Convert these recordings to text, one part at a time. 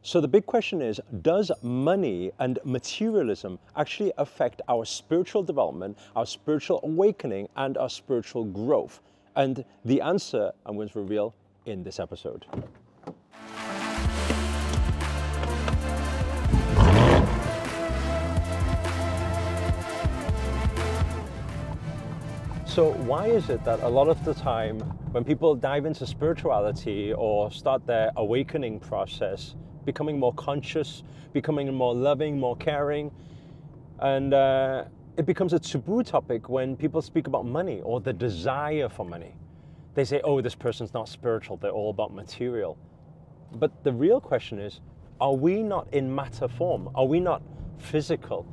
So the big question is, does money and materialism actually affect our spiritual development, our spiritual awakening, and our spiritual growth? And the answer I'm going to reveal in this episode. So why is it that a lot of the time when people dive into spirituality or start their awakening process, becoming more conscious, becoming more loving, more caring, and it becomes a taboo topic when people speak about money or the desire for money. They say, oh, this person's not spiritual, they're all about material. But the real question is, are we not in matter form? Are we not physical?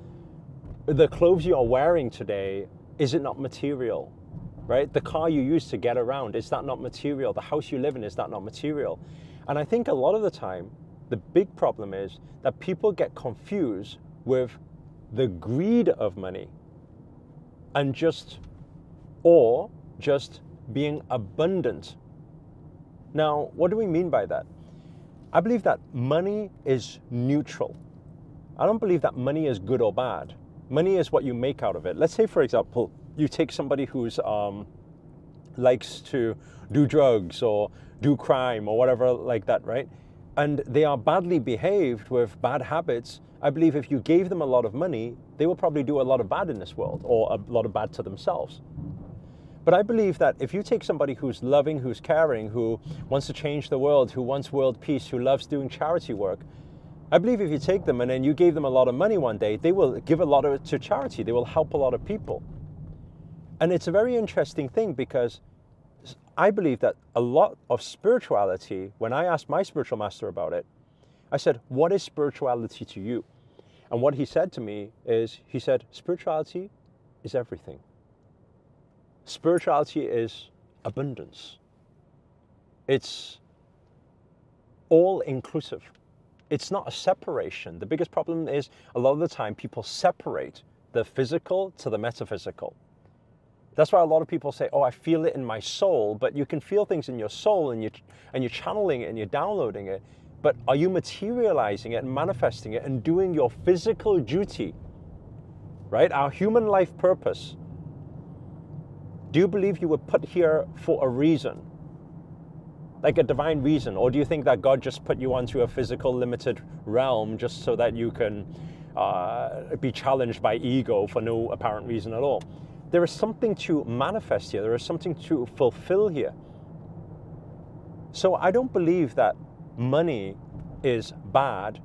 The clothes you are wearing today, is it not material, right? The car you use to get around, is that not material? The house you live in, is that not material? And I think a lot of the time, the big problem is that people get confused with the greed of money and just being abundant. Now, what do we mean by that? I believe that money is neutral. I don't believe that money is good or bad. Money is what you make out of it. Let's say, for example, you take somebody who's likes to do drugs or do crime or whatever like that, right? And they are badly behaved with bad habits. I believe if you gave them a lot of money, they will probably do a lot of bad in this world, or a lot of bad to themselves. But I believe that if you take somebody who's loving, who's caring, who wants to change the world, who wants world peace, who loves doing charity work, I believe if you take them and then you gave them a lot of money one day, they will give a lot of it to charity. They will help a lot of people. And it's a very interesting thing because I believe that a lot of spirituality, when I asked my spiritual master about it, I said, what is spirituality to you? And what he said to me is, he said, spirituality is everything. Spirituality is abundance. It's all inclusive. It's not a separation. The biggest problem is a lot of the time people separate the physical to the metaphysical. That's why a lot of people say, oh, I feel it in my soul, but you can feel things in your soul and you're channeling it and you're downloading it. But are you materializing it and manifesting it and doing your physical duty, right? Our human life purpose. Do you believe you were put here for a reason? Like a divine reason? Or do you think that God just put you onto a physical limited realm just so that you can be challenged by ego for no apparent reason at all? There is something to manifest here. There is something to fulfill here. So I don't believe that money is bad.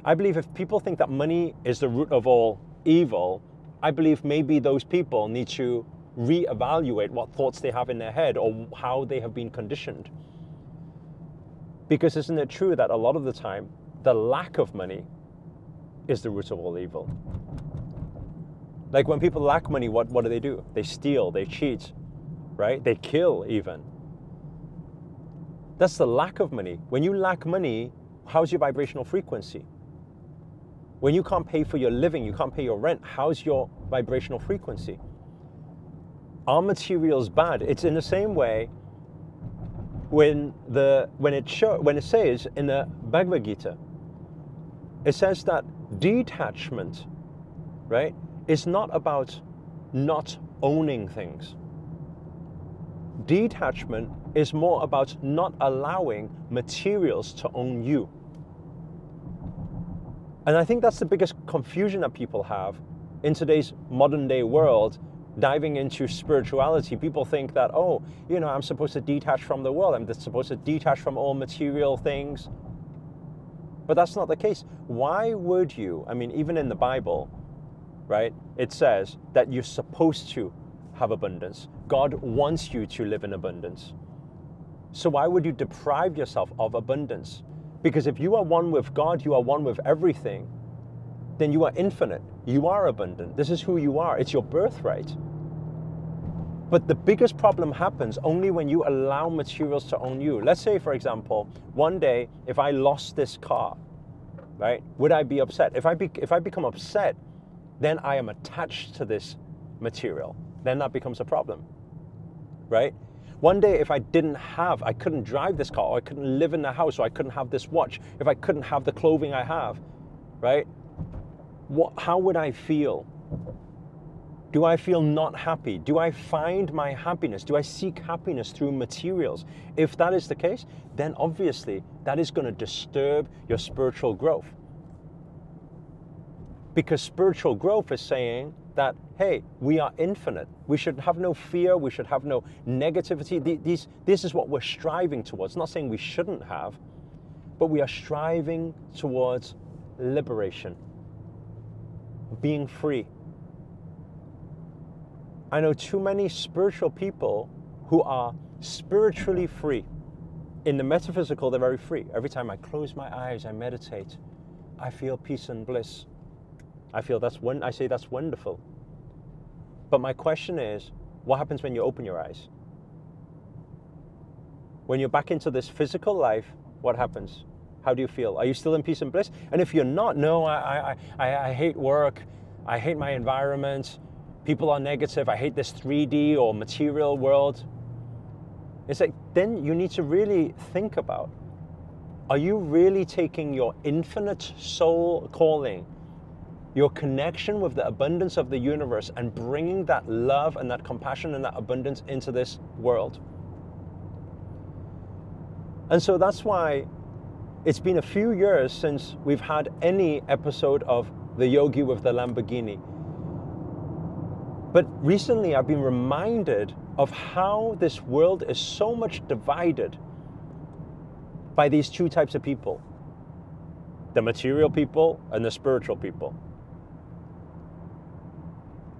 I believe if people think that money is the root of all evil, I believe maybe those people need to reevaluate what thoughts they have in their head or how they have been conditioned. Because isn't it true that a lot of the time, the lack of money is the root of all evil? Like when people lack money, what do? They steal, they cheat, right? They kill even. That's the lack of money. When you lack money, how's your vibrational frequency? When you can't pay for your living, you can't pay your rent, how's your vibrational frequency? Are materials bad? It's in the same way when it says in the Bhagavad Gita, it says that detachment, right, is not about not owning things. Detachment is more about not allowing materials to own you. And I think that's the biggest confusion that people have in today's modern day world, diving into spirituality. People think that, oh, you know, I'm supposed to detach from the world. I'm supposed to detach from all material things. But that's not the case. Why would you? I mean, even in the Bible, right, it says that you're supposed to have abundance. God wants you to live in abundance. So why would you deprive yourself of abundance? Because if you are one with God, you are one with everything, then you are infinite. You are abundant. This is who you are. It's your birthright. But the biggest problem happens only when you allow materials to own you. Let's say, for example, one day, if I lost this car, right, would I be upset? If I become upset, then I am attached to this material. Then that becomes a problem, right? One day, if I couldn't drive this car, or I couldn't live in the house, or I couldn't have this watch, if I couldn't have the clothing I have, right? How would I feel? Do I feel not happy? Do I find my happiness? Do I seek happiness through materials? If that is the case, then obviously that is going to disturb your spiritual growth. Because spiritual growth is saying that, hey, we are infinite. We should have no fear. We should have no negativity. This is what we're striving towards. Not saying we shouldn't have, but we are striving towards liberation, being free. I know too many spiritual people who are spiritually free. In the metaphysical, they're very free. Every time I close my eyes, I meditate, I feel peace and bliss. I say that's wonderful. But my question is, what happens when you open your eyes? When you're back into this physical life, what happens? How do you feel? Are you still in peace and bliss? And if you're not, no, I hate work, I hate my environment, people are negative, I hate this 3D or material world. It's like, then you need to really think about, are you really taking your infinite soul calling, your connection with the abundance of the universe, and bringing that love and that compassion and that abundance into this world? And so that's why it's been a few years since we've had any episode of the Yogi with the Lamborghini. But recently I've been reminded of how this world is so much divided by these two types of people, the material people and the spiritual people.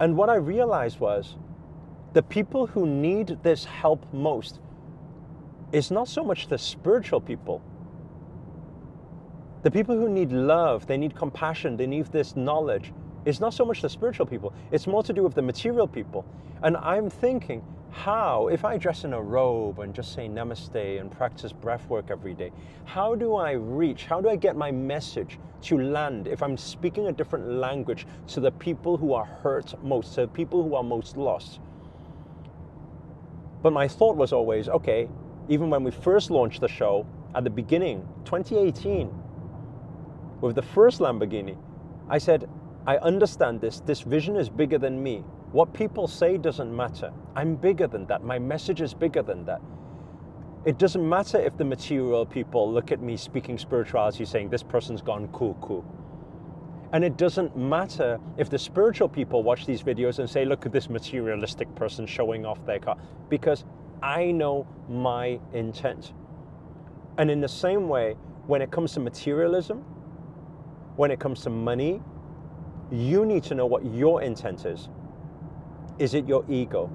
And what I realized was the people who need this help most is not so much the spiritual people. The people who need love, they need compassion, they need this knowledge, it's not so much the spiritual people, it's more to do with the material people. And I'm thinking, how, if I dress in a robe and just say namaste and practice breath work every day, how do I get my message to land, if I'm speaking a different language, to the people who are hurt most, to the people who are most lost? But my thought was always, okay, even when we first launched the show, at the beginning, 2018, with the first Lamborghini, I said, I understand this vision is bigger than me. What people say doesn't matter. I'm bigger than that. My message is bigger than that. It doesn't matter if the material people look at me speaking spirituality saying this person's gone cuckoo. And it doesn't matter if the spiritual people watch these videos and say, look at this materialistic person showing off their car, because I know my intent. And in the same way, when it comes to materialism, when it comes to money, you need to know what your intent is. Is it your ego?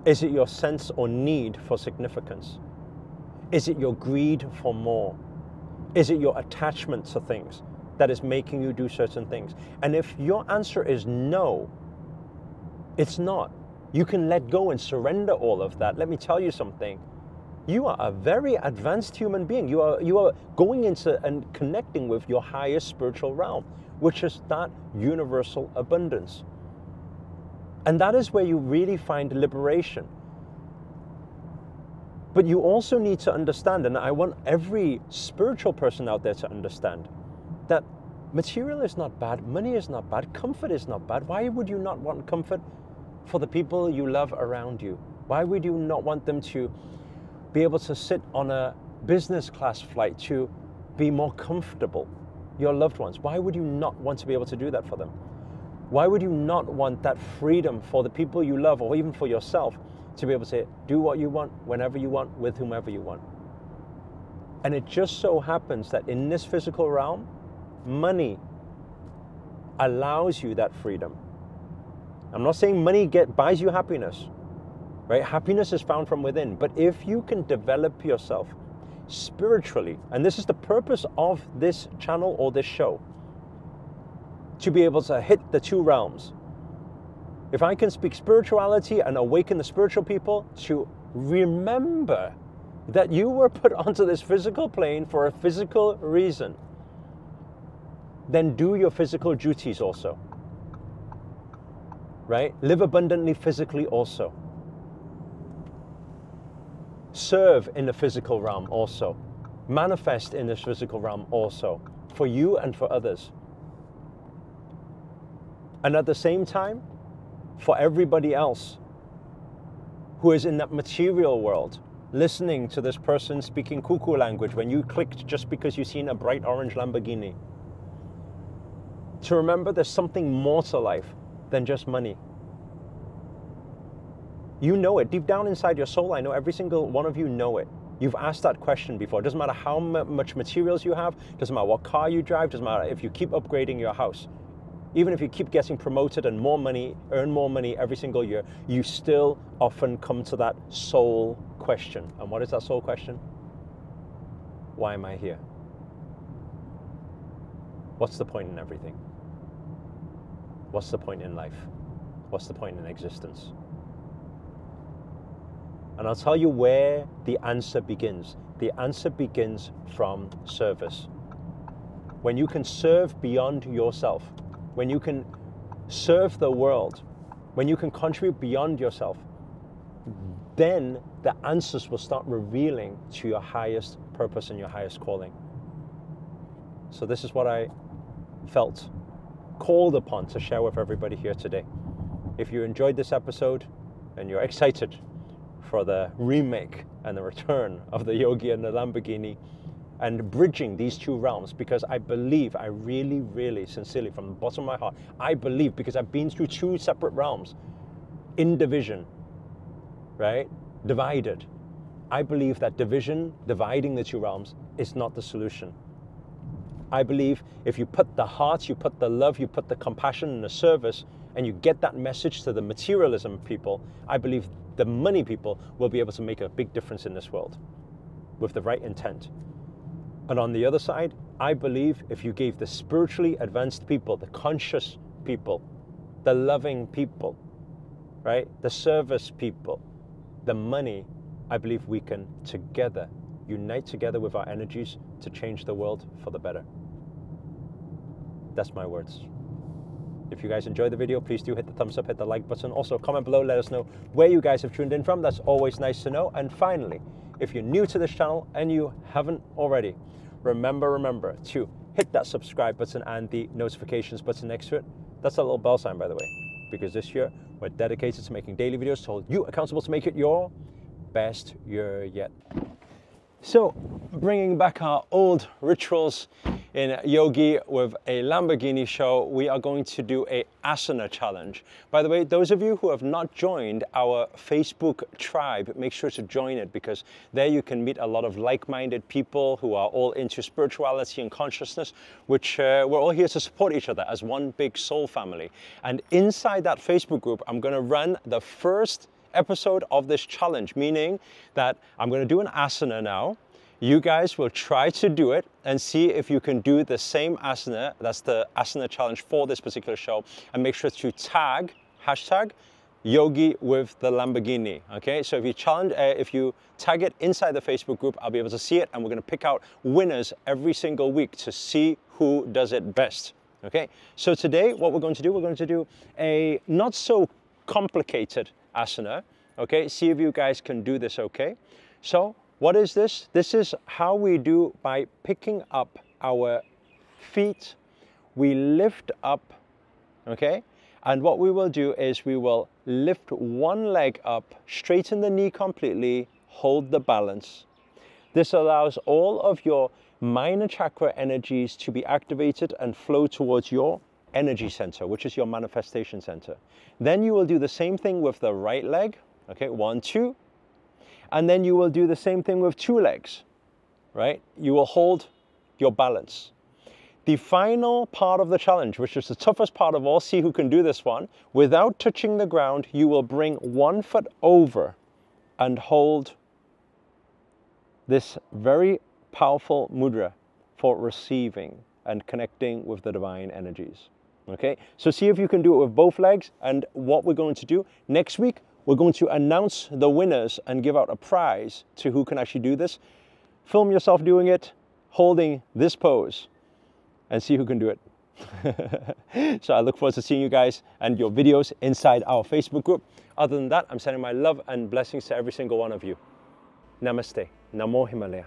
Is it your sense or need for significance? Is it your greed for more? Is it your attachment to things that is making you do certain things? And if your answer is no, it's not. You can let go and surrender all of that. Let me tell you something. You are a very advanced human being. You are going into and connecting with your highest spiritual realm, which is that universal abundance. And that is where you really find liberation. But you also need to understand, and I want every spiritual person out there to understand, that material is not bad, money is not bad, comfort is not bad. Why would you not want comfort for the people you love around you? Why would you not want them to be able to sit on a business class flight, to be more comfortable, your loved ones? Why would you not want to be able to do that for them? Why would you not want that freedom for the people you love, or even for yourself, to be able to do what you want, whenever you want, with whomever you want? And it just so happens that in this physical realm, money allows you that freedom. I'm not saying money buys you happiness, right? Happiness is found from within. But if you can develop yourself spiritually, and this is the purpose of this channel or this show, to be able to hit the two realms. If I can speak spirituality and awaken the spiritual people to remember that you were put onto this physical plane for a physical reason, then do your physical duties also, right? Live abundantly physically also. serve in the physical realm also, manifest in this physical realm also, for you and for others. And at the same time, for everybody else who is in that material world, listening to this person speaking cuckoo language when you clicked just because you've seen a bright orange Lamborghini, to remember there's something more to life than just money. You know it. Deep down inside your soul, I know every single one of you know it. You've asked that question before. It doesn't matter how much materials you have, doesn't matter what car you drive, doesn't matter if you keep upgrading your house. Even if you keep getting promoted and more money, earn more money every single year, you still often come to that soul question. And what is that soul question? Why am I here? What's the point in everything? What's the point in life? What's the point in existence? And I'll tell you where the answer begins. The answer begins from service. When you can serve beyond yourself, when you can serve the world, when you can contribute beyond yourself, then the answers will start revealing to your highest purpose and your highest calling. So this is what I felt called upon to share with everybody here today. If you enjoyed this episode and you're excited for the remake and the return of the Yogi and the Lamborghini, and bridging these two realms, because I believe, I really, really sincerely, from the bottom of my heart, I believe, because I've been through two separate realms in division, right? Divided. I believe that division, dividing the two realms, is not the solution. I believe if you put the heart, you put the love, you put the compassion and the service, and you get that message to the materialism people, I believe the money people will be able to make a big difference in this world with the right intent. And on the other side, I believe if you gave the spiritually advanced people, the conscious people, the loving people, right, the service people, the money, I believe we can together, unite together with our energies to change the world for the better. That's my words. If you guys enjoyed the video, please do hit the thumbs up, hit the like button. Also, comment below, let us know where you guys have tuned in from. That's always nice to know. And finally, if you're new to this channel and you haven't already, remember to hit that subscribe button and the notifications button next to it. That's a little bell sign, by the way, because this year we're dedicated to making daily videos to hold you accountable to make it your best year yet. So, bringing back our old rituals in Yogi with a Lamborghini show, we are going to do a ASANA challenge. By the way, those of you who have not joined our Facebook tribe, make sure to join it, because there you can meet a lot of like-minded people who are all into spirituality and consciousness, which we're all here to support each other as one big soul family. And inside that Facebook group, I'm going to run the first episode of this challenge, meaning that I'm going to do an asana now. You guys will try to do it and see if you can do the same asana. That's the asana challenge for this particular show. And make sure to tag, hashtag, Yogi with the Lamborghini. Okay, so if you tag it inside the Facebook group, I'll be able to see it, and we're going to pick out winners every single week to see who does it best. Okay, so today what we're going to do a not so complicated asana. Okay, see if you guys can do this. Okay, so what is this? This is how we do by picking up our feet. We lift up, okay? And what we will do is we will lift one leg up, straighten the knee completely, hold the balance. This allows all of your minor chakra energies to be activated and flow towards your energy center, which is your manifestation center. Then you will do the same thing with the right leg. Okay, 1, 2. And then you will do the same thing with 2 legs, right? You will hold your balance. The final part of the challenge, which is the toughest part of all, see who can do this one. Without touching the ground, you will bring 1 foot over and hold this very powerful mudra for receiving and connecting with the divine energies. Okay, so see if you can do it with both legs. And what we're going to do next week, we're going to announce the winners and give out a prize to who can actually do this. Film yourself doing it, holding this pose, and see who can do it. So I look forward to seeing you guys and your videos inside our Facebook group. Other than that, I'm sending my love and blessings to every single one of you. Namaste. Namo Himalaya.